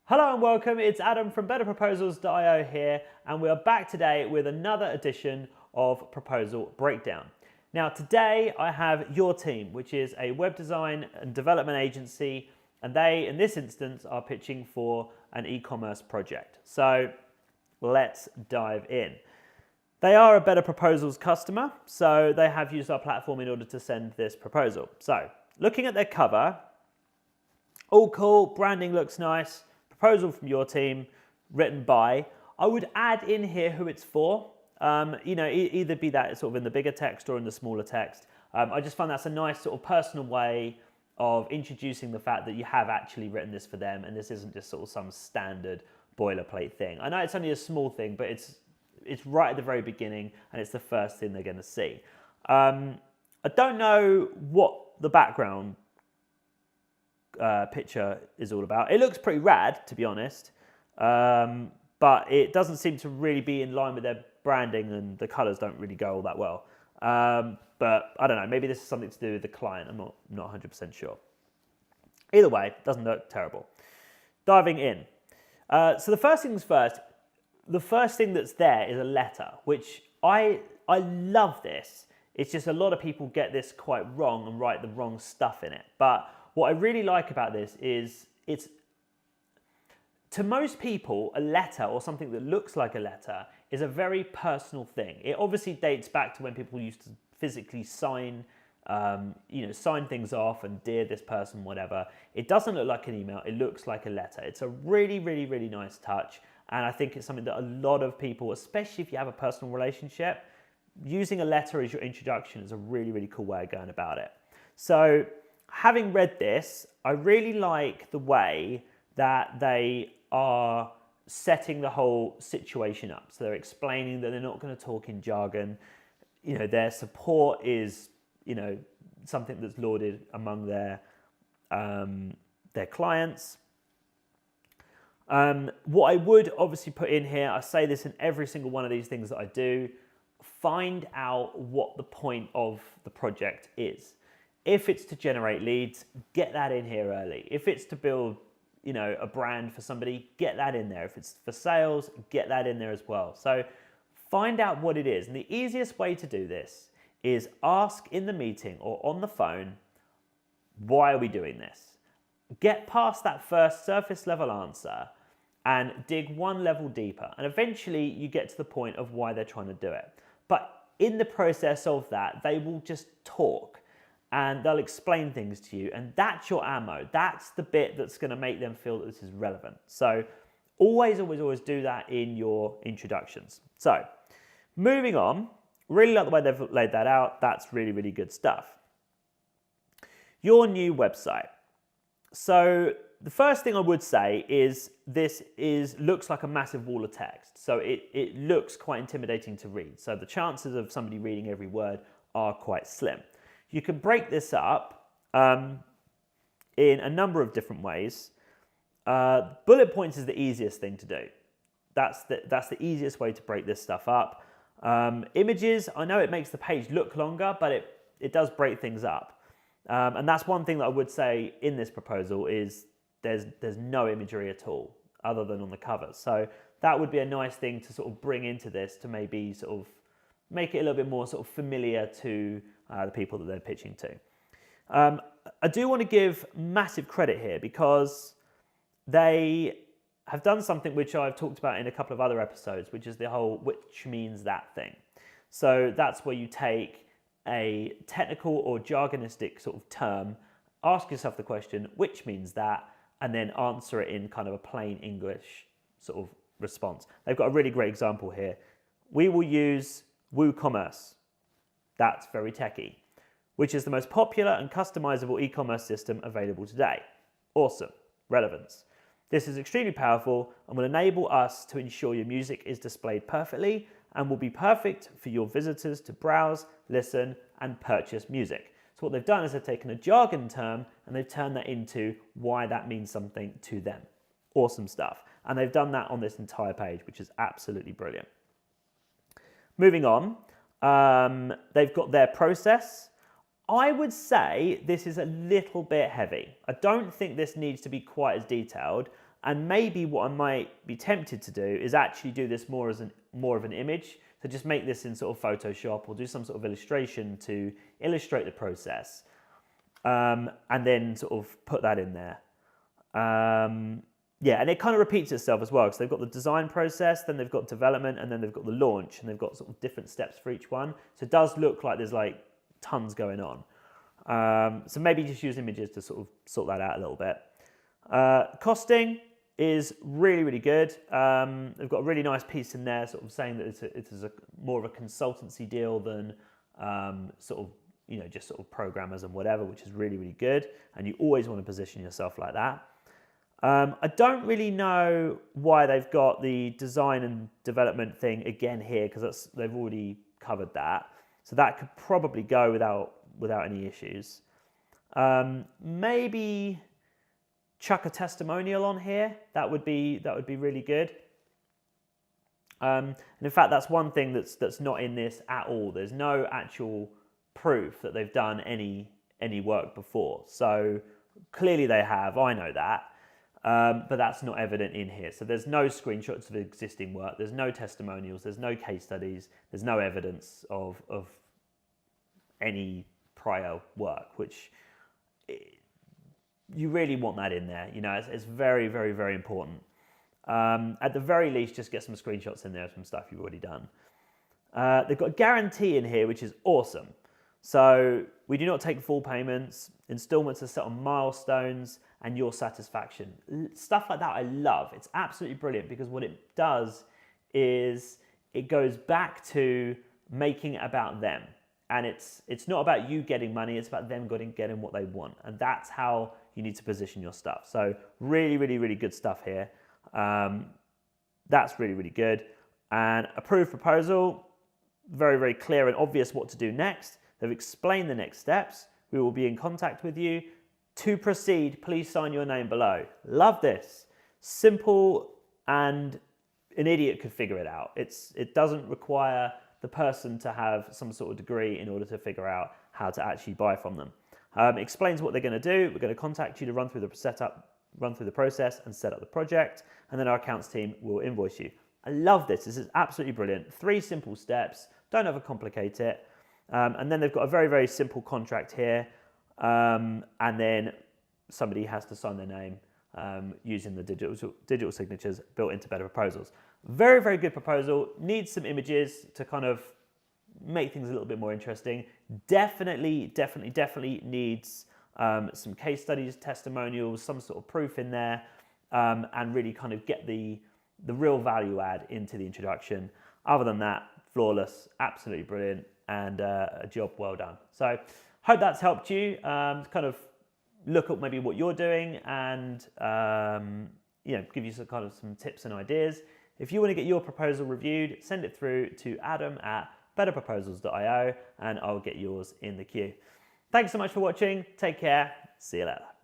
Hello and welcome, it's Adam from betterproposals.io here, and we are back today with another edition of Proposal Breakdown. Now today I have urTeam, which is a web design and development agency, and they, in this instance, are pitching for an e-commerce project. So let's dive in. They are a Better Proposals customer, so they have used our platform in order to send this proposal. So looking at their cover, all cool, branding looks nice. Proposal from urTeam, written by. I would add in here who it's for. Either be that sort of in the bigger text or in the smaller text. I just find that's a nice sort of personal way of introducing the fact that you have actually written this for them, and this isn't just sort of some standard boilerplate thing. I know it's only a small thing, but it's right at the very beginning, and it's the first thing they're going to see. I don't know what the background picture is all about. It looks pretty rad, to be honest, but it doesn't seem to really be in line with their branding, and the colors don't really go all that well. But I don't know, maybe this is something to do with the client. I'm not 100% sure. Either way, it doesn't look terrible. Diving in. So the first things first, the first thing that's there is a letter, which I love this. It's just a lot of people get this quite wrong and write the wrong stuff in it. But what I really like about this is to most people, a letter or something that looks like a letter is a very personal thing. It obviously dates back to when people used to physically sign things off and dear this person, whatever. It doesn't look like an email, it looks like a letter. It's a really, really, really nice touch. And I think it's something that a lot of people, especially if you have a personal relationship, using a letter as your introduction is a really, really cool way of going about it. So having read this, I really like the way that they are setting the whole situation up. So they're explaining that they're not going to talk in jargon. Their support is, something that's lauded among their clients. What I would obviously put in here, I say this in every single one of these things that I do, find out what the point of the project is. If it's to generate leads, get that in here early. If it's to build, a brand for somebody, get that in there. If it's for sales, get that in there as well. So find out what it is. And the easiest way to do this is ask in the meeting or on the phone, why are we doing this? Get past that first surface level answer and dig one level deeper. And eventually you get to the point of why they're trying to do it. But in the process of that, they will just talk. And they'll explain things to you, and that's your ammo. That's the bit that's going to make them feel that this is relevant. So always, always, always do that in your introductions. So moving on, really like the way they've laid that out. That's really, really good stuff. Your new website. So the first thing I would say is this looks like a massive wall of text. So it looks quite intimidating to read. So the chances of somebody reading every word are quite slim. You can break this up in a number of different ways. Bullet points is the easiest thing to do. That's the easiest way to break this stuff up. Images, I know it makes the page look longer, but it does break things up. And that's one thing that I would say in this proposal is there's no imagery at all other than on the cover. So that would be a nice thing to sort of bring into this to maybe sort of make it a little bit more sort of familiar to the people that they're pitching to. I do want to give massive credit here because they have done something which I've talked about in a couple of other episodes, which is the whole which means that thing. So that's where you take a technical or jargonistic sort of term, ask yourself the question, which means that, and then answer it in kind of a plain English sort of response. They've got a really great example here. We will use WooCommerce. That's very techy, which is the most popular and customizable e-commerce system available today. Awesome. Relevance. This is extremely powerful and will enable us to ensure your music is displayed perfectly and will be perfect for your visitors to browse, listen, and purchase music. So what they've done is they've taken a jargon term and they've turned that into why that means something to them. Awesome stuff. And they've done that on this entire page, which is absolutely brilliant. Moving on. They've got their process. I would say this is a little bit heavy. I don't think this needs to be quite as detailed. And maybe what I might be tempted to do is actually do this more of an image. So just make this in sort of Photoshop or do some sort of illustration to illustrate the process, and then sort of put that in there. Yeah, and it kind of repeats itself as well, because they've got the design process, then they've got development, and then they've got the launch, and they've got sort of different steps for each one. So it does look like there's like tons going on. So maybe just use images to sort of sort that out a little bit. Costing is really, really good. They've got a really nice piece in there sort of saying that it is more of a consultancy deal than sort of, you know, just sort of programmers and whatever, which is really, really good. And you always want to position yourself like that. I don't really know why they've got the design and development thing again here, because they've already covered that. So that could probably go without any issues. Maybe chuck a testimonial on here. That would be really good. And in fact, that's one thing that's not in this at all. There's no actual proof that they've done any work before. So clearly they have. I know that. But that's not evident in here. So there's no screenshots of existing work, there's no testimonials, there's no case studies, there's no evidence of any prior work, which you really want that in there. You know, it's very, very, very important. At the very least, just get some screenshots in there of some stuff you've already done. They've got a guarantee in here, which is awesome. So we do not take full payments, installments are set on milestones and your satisfaction. Stuff like that I love. It's absolutely brilliant, because what it does is it goes back to making it about them. And it's not about you getting money, it's about them getting what they want. And that's how you need to position your stuff. So really, really, really good stuff here. That's really, really good. And approved proposal, very, very clear and obvious what to do next. They've explained the next steps. We will be in contact with you. To proceed, please sign your name below. Love this. Simple, and an idiot could figure it out. It doesn't require the person to have some sort of degree in order to figure out how to actually buy from them. Explains what they're going to do. We're going to contact you to run through the process and set up the project, and then our accounts team will invoice you. I love this. This is absolutely brilliant. 3 simple steps. Don't overcomplicate it. And then they've got a very, very simple contract here. And then somebody has to sign their name using the digital signatures built into Better Proposals. Very, very good proposal. Needs some images to kind of make things a little bit more interesting. Definitely needs some case studies, testimonials, some sort of proof in there, and really kind of get the real value add into the introduction. Other than that, flawless, absolutely brilliant, and a job well done. So hope that's helped you kind of look at maybe what you're doing, and you know, give you some tips and ideas. If you want to get your proposal reviewed, send it through to adam@betterproposals.io and I'll get yours in the queue. Thanks so much for watching. Take care. See you later.